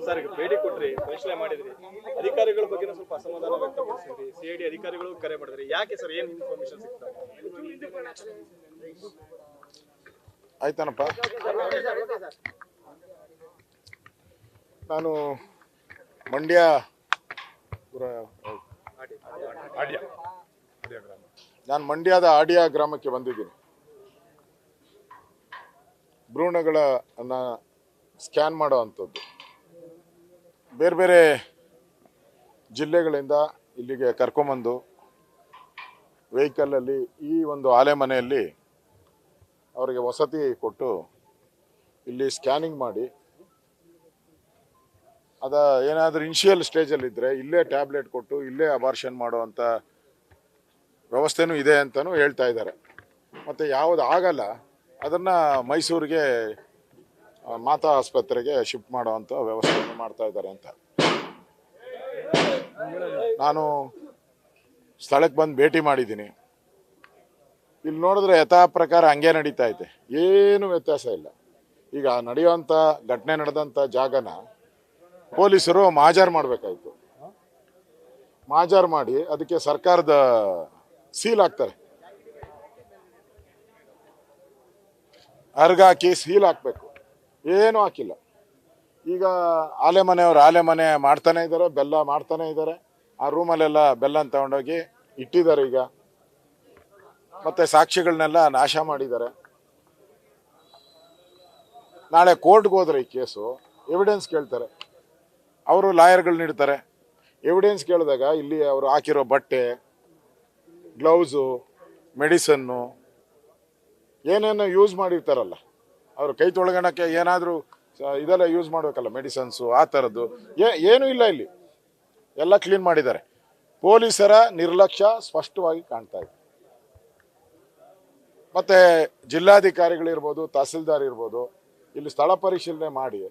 Sir ಈಗ ಭೇಟಿ ಕೊಟ್ರಿ, ಪರಿಶೀಲನೆ ಮಾಡಿದ್ರಿ, ಅಧಿಕಾರಿಗಳ ಬಗ್ಗೆ ಸ್ವಲ್ಪ ಅಸಮಾಧಾನ ವ್ಯಕ್ತಪಡಿಸಿದ್ರಿ, ಸಿಐಡಿ ಅಧಿಕಾರಿಗಳು ಕರೆ ಮಾಡಿದ್ರಿ, ಯಾಕೆ ಸರ್, ಏನ್ ಇನ್ಫಾರ್ಮೇಶನ್ ಸಿಗ್ತಾ? ಆಯ್ತಾನಪ್ಪ, ನಾನು ಮಂಡ್ಯ ಮಂಡ್ಯದ ಆಡಿಯ ಗ್ರಾಮಕ್ಕೆ ಬಂದಿದ್ದೀನಿ. ಭ್ರೂಣಗಳನ್ನ ಸ್ಕ್ಯಾನ್ ಮಾಡೋ ಅಂಥದ್ದು ಬೇರೆ ಬೇರೆ ಜಿಲ್ಲೆಗಳಿಂದ ಇಲ್ಲಿಗೆ ಕರ್ಕೊಂಬಂದು ವೆಹಿಕಲಲ್ಲಿ ಈ ಒಂದು ಆಲೆ ಮನೆಯಲ್ಲಿ ಅವರಿಗೆ ವಸತಿ ಕೊಟ್ಟು ಇಲ್ಲಿ ಸ್ಕ್ಯಾನಿಂಗ್ ಮಾಡಿ ಅದ ಏನಾದರೂ ಇನಿಷಿಯಲ್ ಸ್ಟೇಜಲ್ಲಿದ್ದರೆ ಇಲ್ಲೇ ಟ್ಯಾಬ್ಲೆಟ್ ಕೊಟ್ಟು ಇಲ್ಲೇ ಅಬಾರ್ಷನ್ ಮಾಡುವಂಥ ವ್ಯವಸ್ಥೆನೂ ಇದೆ ಅಂತಲೂ ಹೇಳ್ತಾ ಇದ್ದಾರೆ. ಮತ್ತು ಯಾವುದು ಆಗಲ್ಲ ಅದನ್ನು ಮೈಸೂರಿಗೆ ಮಾತಾ ಆಸ್ಪತ್ರೆಗೆ ಶಿಫ್ಟ್ ಮಾಡುವಂಥ ವ್ಯವಸ್ಥೆಯನ್ನು ಮಾಡ್ತಾ ಇದ್ದಾರೆ ಅಂತ. ನಾನು ಸ್ಥಳಕ್ಕೆ ಬಂದು ಭೇಟಿ ಮಾಡಿದ್ದೀನಿ. ಇಲ್ಲಿ ನೋಡಿದ್ರೆ ಯಥಾ ಪ್ರಕಾರ ಹಂಗೆ ನಡೀತಾ ಇದೆ, ಏನು ವ್ಯತ್ಯಾಸ ಇಲ್ಲ. ಈಗ ನಡೆಯುವಂಥ ಘಟನೆ ನಡೆದಂಥ ಜಾಗನ ಪೊಲೀಸರು ಮಾಜಾರ್ ಮಾಡಬೇಕಾಯ್ತು. ಮಾಜಾರ್ ಮಾಡಿ ಅದಕ್ಕೆ ಸರ್ಕಾರದ ಸೀಲ್ ಹಾಕ್ತಾರೆ, ಅರ್ಗಾಕಿ ಸೀಲ್ ಹಾಕಬೇಕು, ಏನೂ ಹಾಕಿಲ್ಲ. ಈಗ ಆಲೆ ಮನೆ ಮಾಡ್ತಾನೆ ಇದ್ದಾರೆ, ಬೆಲ್ಲ ಮಾಡ್ತಾನೆ ಇದ್ದಾರೆ. ಆ ರೂಮಲ್ಲೆಲ್ಲ ಬೆಲ್ಲ ತಗೊಂಡೋಗಿ ಇಟ್ಟಿದ್ದಾರೆ ಈಗ. ಮತ್ತೆ ಸಾಕ್ಷಿಗಳನ್ನೆಲ್ಲ ನಾಶ ಮಾಡಿದ್ದಾರೆ. ನಾಳೆ ಕೋರ್ಟ್ಗೆ ಹೋದ್ರೆ ಈ ಕೇಸು ಎವಿಡೆನ್ಸ್ ಕೇಳ್ತಾರೆ, ಅವರು ಲಾಯರ್ಗಳನ್ನ ಇಡ್ತಾರೆ. ಎವಿಡೆನ್ಸ್ ಕೇಳಿದಾಗ ಇಲ್ಲಿ ಅವರು ಹಾಕಿರೋ ಬಟ್ಟೆ, ಗ್ಲೌಸು, ಮೆಡಿಸನ್ನು ಏನೇನು ಯೂಸ್ ಮಾಡಿರ್ತಾರಲ್ಲ, ಅವರು ಕೈ ತೊಳ್ಕೊಳಕ್ಕೆ ಏನಾದರೂ ಇದೆಲ್ಲ ಯೂಸ್ ಮಾಡಬೇಕಲ್ಲ, ಮೆಡಿಸನ್ಸು ಆ ಥರದ್ದು ಏನೂ ಇಲ್ಲ. ಇಲ್ಲಿ ಎಲ್ಲ ಕ್ಲೀನ್ ಮಾಡಿದ್ದಾರೆ. ಪೊಲೀಸರ ನಿರ್ಲಕ್ಷ್ಯ ಸ್ಪಷ್ಟವಾಗಿ ಕಾಣ್ತಾ ಇದೆ. ಮತ್ತು ಜಿಲ್ಲಾಧಿಕಾರಿಗಳಿರ್ಬೋದು, ತಹಸೀಲ್ದಾರ್ ಇರ್ಬೋದು, ಇಲ್ಲಿ ಸ್ಥಳ ಪರಿಶೀಲನೆ ಮಾಡಿ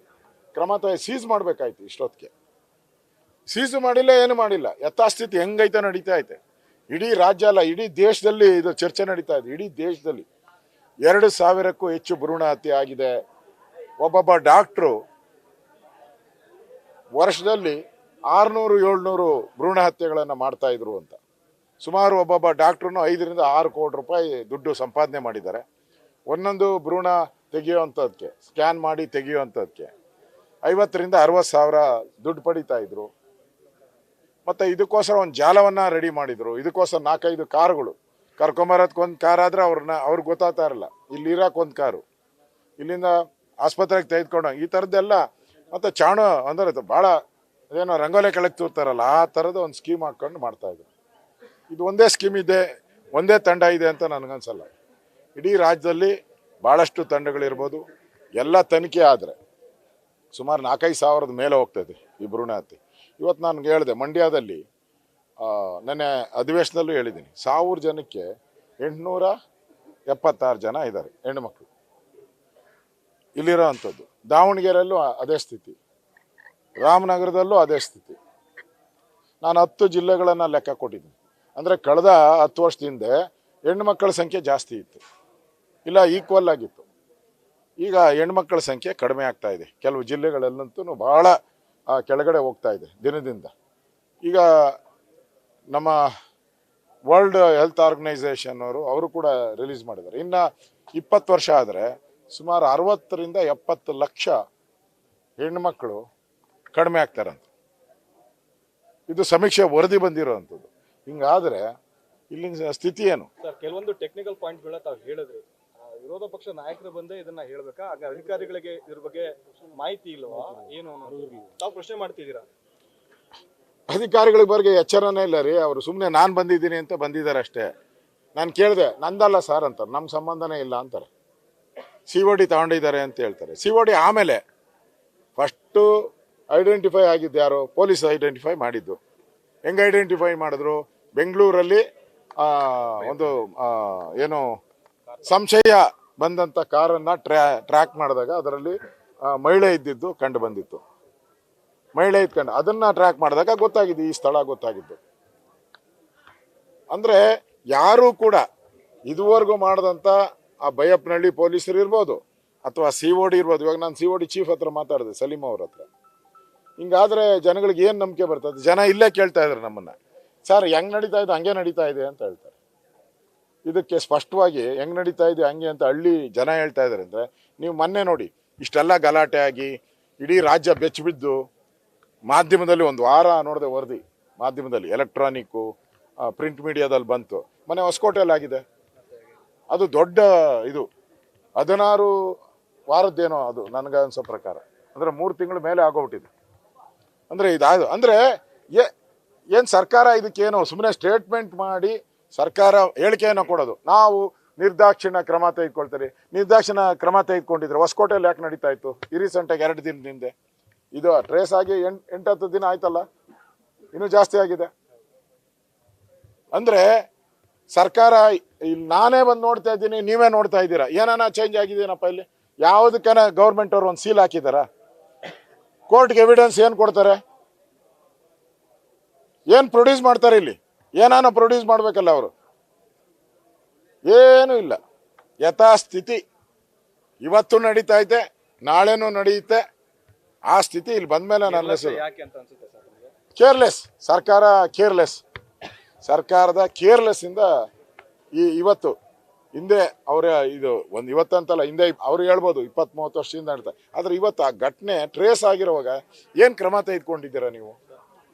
ಕ್ರಮ ಸೀಸ್ ಮಾಡಬೇಕಾಯ್ತು. ಇಷ್ಟೊತ್ತಿಗೆ ಸೀಸು ಮಾಡಿಲ್ಲ, ಏನು ಮಾಡಿಲ್ಲ. ಯಥಾಸ್ಥಿತಿ ಹೆಂಗೈತೆ ನಡೀತಾ ಐತೆ. ಇಡೀ ರಾಜ್ಯ ಅಲ್ಲ, ಇಡೀ ದೇಶದಲ್ಲಿ ಇದು ಚರ್ಚೆ ನಡೀತಾ ಇದೆ. ಇಡೀ ದೇಶದಲ್ಲಿ 2,000ಕ್ಕೂ ಹೆಚ್ಚು ಭ್ರೂಣ ಹತ್ಯೆ ಆಗಿದೆ. ಒಬ್ಬೊಬ್ಬ ಡಾಕ್ಟ್ರು ವರ್ಷದಲ್ಲಿ 600-700 ಭ್ರೂಣ ಹತ್ಯೆಗಳನ್ನು ಮಾಡ್ತಾ ಇದ್ರು ಅಂತ. ಸುಮಾರು ಒಬ್ಬೊಬ್ಬ ಡಾಕ್ಟ್ರು 5-6 ಕೋಟಿ ರೂಪಾಯಿ ದುಡ್ಡು ಸಂಪಾದನೆ ಮಾಡಿದ್ದಾರೆ. ಒಂದೊಂದು ಭ್ರೂಣ ತೆಗೆಯುವಂಥದ್ದಕ್ಕೆ, ಸ್ಕ್ಯಾನ್ ಮಾಡಿ ತೆಗೆಯುವಂಥದ್ದಕ್ಕೆ 50,000-60,000 ಸಾವಿರ ದುಡ್ಡು ಪಡಿತಾ ಇದ್ರು. ಮತ್ತು ಇದಕ್ಕೋಸ್ಕರ ಒಂದು ಜಾಲವನ್ನು ರೆಡಿ ಮಾಡಿದರು. ಇದಕ್ಕೋಸ್ಕರ 4-5 ಕಾರುಗಳು ಕರ್ಕೊಂಬರೋದಕ್ಕೊಂದು ಕಾರ್ ಆದರೆ ಅವ್ರಿಗೆ ಗೊತ್ತಾಗ್ತಾ ಇರಲ್ಲ, ಇಲ್ಲಿ ಇರೋಕ್ಕೊಂದು ಕಾರು, ಇಲ್ಲಿಂದ ಆಸ್ಪತ್ರೆಗೆ ತೆಗೆದುಕೊಂಡು ಈ ಥರದ್ದೆಲ್ಲ. ಮತ್ತು ಚಾಣು ಅಂದ್ರೆ ಭಾಳ ಏನೋ ರಂಗೋಲೆ ಕೆಳಗೆ ತೂರ್ತಾರಲ್ಲ, ಆ ಥರದ ಒಂದು ಸ್ಕೀಮ್ ಹಾಕ್ಕೊಂಡು ಮಾಡ್ತಾಯಿದ್ರು. ಇದು ಒಂದೇ ಸ್ಕೀಮ್ ಇದೆ, ಒಂದೇ ತಂಡ ಇದೆ ಅಂತ ನನಗನ್ಸಲ್ಲ. ಇಡೀ ರಾಜ್ಯದಲ್ಲಿ ಭಾಳಷ್ಟು ತಂಡಗಳಿರ್ಬೋದು. ಎಲ್ಲ ತನಿಖೆ ಆದರೆ ಸುಮಾರು 4-5 ಸಾವಿರದ ಮೇಲೆ ಹೋಗ್ತದೆ ಈ ಭ್ರೂಣ ಹತ್ಯೆ. ಇವತ್ತು ನಾನು ಹೇಳಿದೆ, ಮಂಡ್ಯದಲ್ಲಿ ನೆನ್ನೆ ಅಧಿವೇಶನದಲ್ಲೂ ಹೇಳಿದ್ದೀನಿ, 1000 ಜನಕ್ಕೆ 876 ಜನ ಇದ್ದಾರೆ ಹೆಣ್ಣುಮಕ್ಕಳು ಇಲ್ಲಿರೋ ಅಂಥದ್ದು. ದಾವಣಗೆರೆಯಲ್ಲೂ ಅದೇ ಸ್ಥಿತಿ, ರಾಮನಗರದಲ್ಲೂ ಅದೇ ಸ್ಥಿತಿ. ನಾನು 10 ಜಿಲ್ಲೆಗಳನ್ನು ಲೆಕ್ಕ ಕೊಟ್ಟಿದ್ದೀನಿ. ಅಂದರೆ ಕಳೆದ 10 ವರ್ಷದಿಂದ ಹೆಣ್ಮಕ್ಕಳ ಸಂಖ್ಯೆ ಜಾಸ್ತಿ ಇತ್ತು, ಇಲ್ಲ ಈಕ್ವಲ್ ಆಗಿತ್ತು. ಈಗ ಹೆಣ್ಮಕ್ಕಳ ಸಂಖ್ಯೆ ಕಡಿಮೆ ಆಗ್ತಾ ಇದೆ. ಕೆಲವು ಜಿಲ್ಲೆಗಳಲ್ಲಂತೂ ಭಾಳ ಕೆಳಗಡೆ ಹೋಗ್ತಾ ಇದೆ ದಿನದಿಂದ. ಈಗ ನಮ್ಮ ವರ್ಲ್ಡ್ ಹೆಲ್ತ್ ಆರ್ಗನೈಸೇಷನ್ ಅವರು ಕೂಡ ರಿಲೀಸ್ ಮಾಡಿದ್ದಾರೆ, ಇನ್ನು 20 ವರ್ಷ ಆದರೆ ಸುಮಾರು 60-70 ಲಕ್ಷ ಹೆಣ್ಮಕ್ಳು ಕಡಿಮೆ ಆಗ್ತಾರಂತೆ. ಇದು ಸಮೀಕ್ಷೆ ವರದಿ ಬಂದಿರೋವಂಥದ್ದು. ಹಿಂಗಾದರೆ ಇಲ್ಲಿನ ಸ್ಥಿತಿ ಏನು? ಸರ್, ಕೆಲವೊಂದು ಟೆಕ್ನಿಕಲ್ ಪಾಯಿಂಟ್ಗಳನ್ನ ತಾವು ಹೇಳಿದ್ರಿ. ವಿರೋಧ ಪಕ್ಷ ನಾಯಕರು ಬಂದೇ ಇದನ್ನ ಹೇಳ್ಬೇಕಾ, ಆಗ ಅಧಿಕಾರಿಗಳಿಗೆ ಇದ್ರ ಬಗ್ಗೆ ಮಾಹಿತಿ ಇಲ್ವಾ, ಏನು ತಾವು ಪ್ರಶ್ನೆ ಮಾಡ್ತಿದ್ದೀರಾ? ಅಧಿಕಾರಿಗಳ ಬಗ್ಗೆ ಎಚ್ಚರನೇ ಇಲ್ಲ ರೀ. ಅವರು ಸುಮ್ಮನೆ ನಾನು ಬಂದಿದ್ದೀನಿ ಅಂತ ಬಂದಿದ್ದಾರೆ ಅಷ್ಟೇ. ನಾನು ಕೇಳಿದೆ, ನಂದಲ್ಲ ಸರ್ ಅಂತಾರೆ, ನಮ್ಮ ಸಂಬಂಧನೇ ಇಲ್ಲ ಅಂತಾರೆ. COD ತಗೊಂಡಿದ್ದಾರೆ ಅಂತ ಹೇಳ್ತಾರೆ. COD ಆಮೇಲೆ ಫಸ್ಟು ಐಡೆಂಟಿಫೈ ಆಗಿದ್ದು ಯಾರು? ಪೊಲೀಸ್ ಐಡೆಂಟಿಫೈ ಮಾಡಿದ್ದು. ಹೆಂಗೆ ಐಡೆಂಟಿಫೈ ಮಾಡಿದ್ರು? ಬೆಂಗಳೂರಲ್ಲಿ ಒಂದು ಏನು ಸಂಶಯ ಬಂದಂಥ ಕಾರನ್ನು ಟ್ರ್ಯಾಕ್ ಮಾಡಿದಾಗ ಅದರಲ್ಲಿ ಮಹಿಳೆ ಇದ್ದಿದ್ದು ಕಂಡು ಬಂದಿತ್ತು. ಮಹಿಳೆ ಇದ್ಕೊಂಡು ಅದನ್ನು ಟ್ರ್ಯಾಕ್ ಮಾಡಿದಾಗ ಗೊತ್ತಾಗಿದ್ದು, ಈ ಸ್ಥಳ ಗೊತ್ತಾಗಿದ್ದು. ಅಂದರೆ ಯಾರೂ ಕೂಡ ಇದುವರೆಗೂ ಮಾಡಿದಂಥ ಆ ಬೈಯಪ್ಪನಹಳ್ಳಿ ಪೊಲೀಸರು ಇರ್ಬೋದು ಅಥವಾ COD ಇರ್ಬೋದು. ಇವಾಗ ನಾನು COD ಚೀಫ್ ಹತ್ರ ಮಾತಾಡಿದೆ, ಸಲೀಂ ಅವ್ರ ಹತ್ರ. ಹಿಂಗಾದ್ರೆ ಜನಗಳಿಗೆ ಏನು ನಂಬಿಕೆ ಬರ್ತದೆ? ಜನ ಇಲ್ಲೇ ಕೇಳ್ತಾ ಇದ್ದಾರೆ ನಮ್ಮನ್ನ, ಸರ್ ಹೆಂಗ್ ನಡೀತಾ ಇದೆ ಹಂಗೆ ನಡೀತಾ ಇದೆ ಅಂತ ಹೇಳ್ತಾರೆ. ಇದಕ್ಕೆ ಸ್ಪಷ್ಟವಾಗಿ ಹೆಂಗ್ ನಡೀತಾ ಇದೆ ಹಂಗೆ ಅಂತ ಹಳ್ಳಿ ಜನ ಹೇಳ್ತಾ ಇದ್ದಾರೆ ಅಂದರೆ, ನೀವು ಮೊನ್ನೆ ನೋಡಿ ಇಷ್ಟೆಲ್ಲ ಗಲಾಟೆ ಆಗಿ ಇಡೀ ರಾಜ್ಯ ಬೆಚ್ಚಿಬಿದ್ದು ಮಾಧ್ಯಮದಲ್ಲಿ ಒಂದು ವಾರ ನೋಡಿದೆ ವರದಿ, ಮಾಧ್ಯಮದಲ್ಲಿ ಎಲೆಕ್ಟ್ರಾನಿಕ್ಕು ಪ್ರಿಂಟ್ ಮೀಡಿಯಾದಲ್ಲಿ ಬಂತು. ಮೊನ್ನೆ ಹೊಸಕೋಟೆಯಲ್ಲಿ ಆಗಿದೆ, ಅದು ದೊಡ್ಡ ಇದು 16 ವಾರದ್ದೇನೋ ಅದು ನನಗೆ ಅನ್ಸೋ ಪ್ರಕಾರ, ಅಂದರೆ 3 ತಿಂಗಳ ಮೇಲೆ ಆಗೋಗ್ಬಿಟ್ಟಿದೆ. ಅಂದರೆ ಇದಾದ ಅಂದರೆ ಏನು ಸರ್ಕಾರ ಇದಕ್ಕೇನೋ ಸುಮ್ಮನೆ ಸ್ಟೇಟ್ಮೆಂಟ್ ಮಾಡಿ ಸರ್ಕಾರ ಹೇಳಿಕೆಯನ್ನು ಕೊಡೋದು, ನಾವು ನಿರ್ದಾಕ್ಷಿಣ್ಯ ಕ್ರಮ ತೆಗೆದುಕೊಳ್ತಾರೆ. ನಿರ್ದಾಕ್ಷಿಣ್ಯ ಕ್ರಮ ತೆಗೆದುಕೊಂಡಿದ್ರೆ ಹೊಸಕೋಟೆಯಲ್ಲಿ ಯಾಕೆ ನಡೀತಾ ಇತ್ತು ಈ ರೀಸೆಂಟಾಗಿ 2 ದಿನದ ಹಿಂದೆ? ಇದು ಟ್ರೇಸ್ ಆಗಿ 8-10 ದಿನ ಆಯ್ತಲ್ಲ, ಇನ್ನೂ ಜಾಸ್ತಿ ಆಗಿದೆ. ಅಂದರೆ ಸರ್ಕಾರ ಇಲ್ಲಿ ನಾನೇ ಬಂದು ನೋಡ್ತಾ ಇದ್ದೀನಿ, ನೀವೇ ನೋಡ್ತಾ ಇದ್ದೀರಾ, ಏನಾನ ಚೇಂಜ್ ಆಗಿದೆಯೇನಪ್ಪ ಇಲ್ಲಿ? ಯಾವುದಕ್ಕನ ಗೌರ್ಮೆಂಟ್ ಅವ್ರು ಒಂದು ಸೀಲ್ ಹಾಕಿದಾರ? ಕೋರ್ಟ್ಗೆ ಎವಿಡೆನ್ಸ್ ಏನು ಕೊಡ್ತಾರೆ? ಏನು ಪ್ರೊಡ್ಯೂಸ್ ಮಾಡ್ತಾರೆ ಇಲ್ಲಿ? ಏನಾನ ಪ್ರೊಡ್ಯೂಸ್ ಮಾಡ್ಬೇಕಲ್ಲ ಅವರು? ಏನೂ ಇಲ್ಲ, ಯಥಾಸ್ಥಿತಿ ಇವತ್ತು ನಡೀತಾ ಐತೆ, ನಾಳೆನೂ ನಡೆಯುತ್ತೆ. ಆ ಸ್ಥಿತಿ ಇಲ್ಲಿ ಬಂದ್ಮೇಲೆ ನನ್ನ ಹೆಸರು ಯಾಕೆ ಅಂತ ಅನ್ಸುತ್ತೆ ಸರ್ ನಿಮಗೆ? ಕೇರ್ಲೆಸ್ ಸರ್ಕಾರ, ಸರ್ಕಾರದ ಕೇರ್ಲೆಸ್ ಇಂದ ಇವತ್ತು ಹಿಂದೆ ಅವರ ಇದು ಒಂದು ಇವತ್ತಂತಲ್ಲ, ಹಿಂದೆ ಅವ್ರು ಹೇಳ್ಬೋದು 20-30 ವರ್ಷದಿಂದ ನಡೀತಾ, ಆದ್ರೆ ಇವತ್ತು ಆ ಘಟನೆ ಟ್ರೇಸ್ ಆಗಿರುವಾಗ ಏನು ಕ್ರಮ ತೆಗೆದುಕೊಂಡಿದ್ದೀರಾ ನೀವು?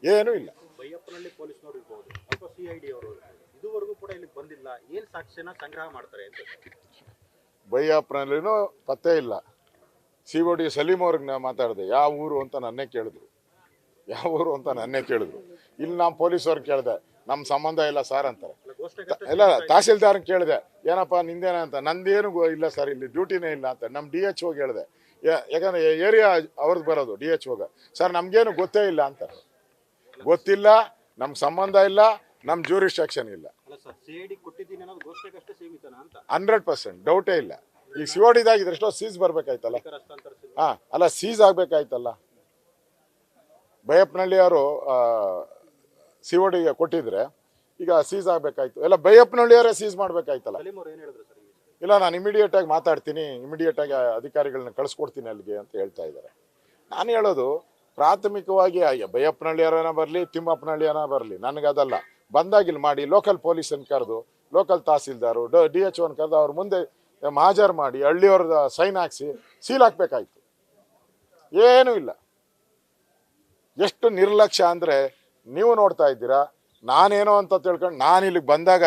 ಏನೂ ಇಲ್ಲ. ಬೈಯಪ್ಪನಹಳ್ಳಿ ಪೊಲೀಸ್ನವರು ಇರ್ಬೋದು ಅಥವಾ CID ಅವರು ಇದುವರೆಗೂ ಕೂಡ ಇಲ್ಲಿ ಬಂದಿಲ್ಲ, ಏನ್ ಸಾಕ್ಷ್ಯನ ಸಂಗ್ರಹ ಮಾಡ್ತಾರೆ ಅಂತ? ಬೈಯಪ್ಪನಲ್ಲಿನೂ ಪತ್ತೆ ಇಲ್ಲ. COD ಸಲೀಂ ಅವ್ರಿಗೆ ನಾ ಮಾತಾಡಿದೆ, ಯಾವ ಊರು ಅಂತ ನನ್ನೇ ಕೇಳಿದ್ರು. ಇಲ್ಲಿ ನಾವು ಪೊಲೀಸವ್ರಿಗೆ ಕೇಳಿದೆ, ನಮ್ಮ ಸಂಬಂಧ ಇಲ್ಲ ಸರ್ ಅಂತಾರೆ. ಇಲ್ಲ, ತಹಸೀಲ್ದಾರ್ಗೆ ಕೇಳಿದೆ, ಏನಪ್ಪ ನಿಂದೇನ ಅಂತ, ನಂದೇನು ಇಲ್ಲ ಸರ್, ಇಲ್ಲಿ ಡ್ಯೂಟಿನೇ ಇಲ್ಲ ಅಂತ. ನಮ್ಮ DHO ಹೇಳಿದೆ, ಯಾಕಂದ್ರೆ ಏರಿಯಾ ಅವ್ರದ್ದು ಬರೋದು DHO, ಸರ್ ನಮ್ಗೇನು ಗೊತ್ತೇ ಇಲ್ಲ ಅಂತ. ಗೊತ್ತಿಲ್ಲ, ನಮ್ ಸಂಬಂಧ ಇಲ್ಲ, ನಮ್ ಜ್ಯೂರಿಸ್ಡಿಕ್ಷನ್ ಇಲ್ಲ. 100% ಡೌಟೇ ಇಲ್ಲ. ಈಗ COD ಇದಾಗಿದ್ರೆ ಎಷ್ಟೋ ಸೀಸ್ ಬರ್ಬೇಕಾಯ್ತಲ್ಲ. ಅಲ್ಲ, ಸೀಸ್ ಆಗ್ಬೇಕಾಯ್ತಲ್ಲ. ಬೈಯಪ್ಪನಹಳ್ಳಿ ಅವರು COD ಕೊಟ್ಟಿದ್ರೆ ಈಗ ಸೀಸ್ ಆಗ್ಬೇಕಾಯ್ತು, ಎಲ್ಲ ಬೈಯಪ್ಪನಹಳ್ಳಿಯವರೇ ಸೀಸ್ ಮಾಡ್ಬೇಕಾಯ್ತಲ್ಲ. ಇಲ್ಲ, ನಾನು ಇಮಿಡಿಯೇಟ್ ಆಗಿ ಮಾತಾಡ್ತೀನಿ, ಇಮಿಡಿಯೇಟ್ ಆಗಿ ಅಧಿಕಾರಿಗಳನ್ನ ಕಳಿಸ್ಕೊಡ್ತೀನಿ ಅಲ್ಲಿಗೆ ಅಂತ ಹೇಳ್ತಾ ಇದ್ದಾರೆ. ನಾನು ಹೇಳೋದು, ಪ್ರಾಥಮಿಕವಾಗಿ ಬೈಯಪ್ಪನಹಳ್ಳಿಯರನ ಬರಲಿ, ತಿಮ್ಮಪ್ಪನಹಳ್ಳಿಯನ ಬರಲಿ, ನನಗದಲ್ಲ. ಬಂದಾಗಿಲ್ಲಿ ಮಾಡಿ ಲೋಕಲ್ ಪೊಲೀಸನ್ನು ಕರೆದು, ಲೋಕಲ್ ತಹಸೀಲ್ದಾರು DHO ಕರೆದು ಅವ್ರ ಮುಂದೆ ಹಾಜರು ಮಾಡಿ ಹಳ್ಳಿಯವ್ರದ ಸೈನ್ ಹಾಕ್ಸಿ ಸೀಲ್ ಹಾಕ್ಬೇಕಾಯ್ತು. ಏನೂ ಇಲ್ಲ. ಎಷ್ಟು ನಿರ್ಲಕ್ಷ್ಯ ಅಂದರೆ ನೀವು ನೋಡ್ತಾ ಇದ್ದೀರಾ. ನಾನೇನೋ ಅಂತ ತಿಳ್ಕೊಂಡು, ನಾನು ಇಲ್ಲಿಗೆ ಬಂದಾಗ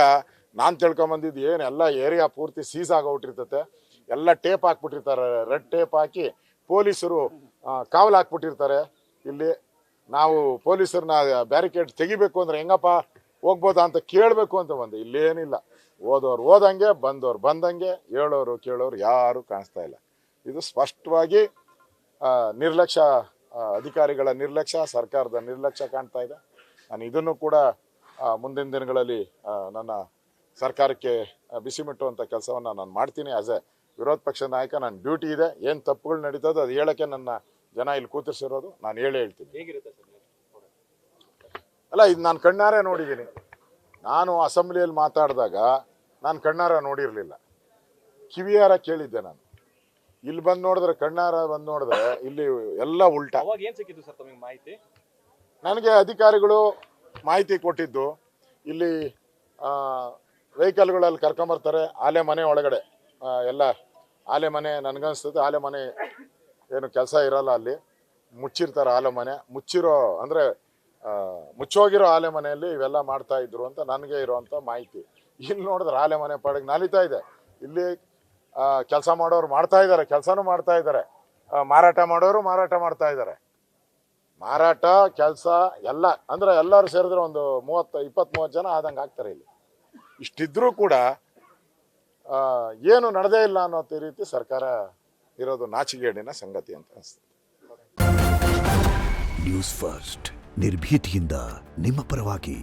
ನಾನು ತಿಳ್ಕೊಂಬಂದಿದ್ದು ಏನು, ಎಲ್ಲ ಏರಿಯಾ ಪೂರ್ತಿ ಸೀಸ್ ಆಗೋಗ್ಬಿಟ್ಟಿರ್ತತೆ, ಎಲ್ಲ ಟೇಪ್ ಹಾಕ್ಬಿಟ್ಟಿರ್ತಾರೆ, ರೆಡ್ ಟೇಪ್ ಹಾಕಿ ಪೊಲೀಸರು ಕಾವಲು ಹಾಕ್ಬಿಟ್ಟಿರ್ತಾರೆ. ಇಲ್ಲಿ ನಾವು ಪೊಲೀಸರನ್ನ ಬ್ಯಾರಿಕೇಡ್ ತೆಗಿಬೇಕು ಅಂದ್ರೆ ಹೆಂಗಪ್ಪ ಹೋಗ್ಬೋದಾ ಅಂತ ಕೇಳಬೇಕು ಅಂತ ಬಂದೆ. ಇಲ್ಲೇನಿಲ್ಲ, ಓದೋರು ಓದಂಗೆ, ಬಂದವ್ರು ಬಂದಂಗೆ, ಹೇಳೋರು ಕೇಳೋರು ಯಾರು ಕಾಣಿಸ್ತಾ ಇಲ್ಲ. ಇದು ಸ್ಪಷ್ಟವಾಗಿ ನಿರ್ಲಕ್ಷ್ಯ, ಅಧಿಕಾರಿಗಳ ನಿರ್ಲಕ್ಷ್ಯ, ಸರ್ಕಾರದ ನಿರ್ಲಕ್ಷ್ಯ ಕಾಣ್ತಾ ಇದೆ. ನಾನು ಇದನ್ನು ಕೂಡ ಮುಂದಿನ ದಿನಗಳಲ್ಲಿ ನನ್ನ ಸರ್ಕಾರಕ್ಕೆ ಬಿಸಿ ಮುಟ್ಟುವಂಥ ಕೆಲಸವನ್ನು ನಾನು ಮಾಡ್ತೀನಿ. ಆಸ್ ಎ ವಿರೋಧ ಪಕ್ಷದ ನಾಯಕ ನನ್ನ ಡ್ಯೂಟಿ ಇದೆ. ಏನು ತಪ್ಪುಗಳು ನಡೀತದೋ ಅದು ಹೇಳೋಕ್ಕೆ ನನ್ನ ಜನ ಇಲ್ಲಿ ಕೂತಿಸಿರೋದು, ನಾನು ಹೇಳ್ತೀನಿ. ಅಲ್ಲ, ಇದು ನಾನು ಕಣ್ಣಾರೆ ನೋಡಿದ್ದೀನಿ. ನಾನು ಅಸೆಂಬ್ಲಿಯಲ್ಲಿ ಮಾತಾಡಿದಾಗ ನಾನು ಕಣ್ಣಾರ ನೋಡಿರಲಿಲ್ಲ, ಕಿವಿಯಾರ ಕೇಳಿದ್ದೆ. ನಾನು ಇಲ್ಲಿ ಬಂದು ನೋಡಿದ್ರೆ, ಕಣ್ಣಾರ ಬಂದು ನೋಡಿದ್ರೆ ಇಲ್ಲಿ ಎಲ್ಲ ಉಲ್ಟಾ. ಏನ್ ಸಿಕ್ಕಿತ್ತು ಸರ್ ತಮಗೆ ಮಾಹಿತಿ? ನನಗೆ ಅಧಿಕಾರಿಗಳು ಮಾಹಿತಿ ಕೊಟ್ಟಿದ್ದು, ಇಲ್ಲಿ ವೆಹಿಕಲ್ಗಳಲ್ಲಿ ಕರ್ಕೊಂಬರ್ತಾರೆ, ಆಲೆ ಮನೆ ಒಳಗಡೆ ಎಲ್ಲ ಆಲೆ ಮನೆ, ನನಗನ್ಸ್ತದೆ ಆಲೆ ಮನೆ ಏನು ಕೆಲಸ ಇರಲ್ಲ, ಅಲ್ಲಿ ಮುಚ್ಚಿರ್ತಾರೆ ಆಲೆ ಮನೆ. ಮುಚ್ಚಿರೋ ಅಂದರೆ ಮುಚ್ಚೋಗಿರೋ ಆಲೆ ಮನೆಯಲ್ಲಿ ಇವೆಲ್ಲ ಮಾಡ್ತಾ ಇದ್ರು ಅಂತ ನನಗೆ ಇರೋವಂಥ ಮಾಹಿತಿ. ಇಲ್ಲಿ ನೋಡಿದ್ರೆ ಆಲೆ ಮನೆ ಪಾಡಿಗೆ ನಲಿತಾ ಇದೆ. ಇಲ್ಲಿ ಕೆಲಸ ಮಾಡೋರು ಮಾಡ್ತಾ ಇದ್ದಾರೆ, ಕೆಲಸನೂ ಮಾಡ್ತಾ ಇದ್ದಾರೆ, ಮಾರಾಟ ಮಾಡೋರು ಮಾರಾಟ ಮಾಡ್ತಾ ಇದ್ದಾರೆ. ಮಾರಾಟ ಕೆಲಸ ಎಲ್ಲ ಅಂದರೆ ಎಲ್ಲರೂ ಸೇರಿದ್ರೆ ಒಂದು 20-30 ಜನ ಆದಂಗೆ ಆಗ್ತಾರೆ ಇಲ್ಲಿ. ಇಷ್ಟಿದ್ರೂ ಕೂಡ ಏನು ನಡೆದೇ ಇಲ್ಲ ಅನ್ನೋ ರೀತಿ ಸರ್ಕಾರ ಇರೋದು ನಾಚಿಗೇಡಿನ ಸಂಗತಿ ಅಂತ ಅನಿಸ್ತದೆ. ನ್ಯೂಸ್ ಫಸ್ಟ್ ನಿರ್ಭೀತಿಯಿಂದ ನಿಮ್ಮ ಪರವಾಗಿ.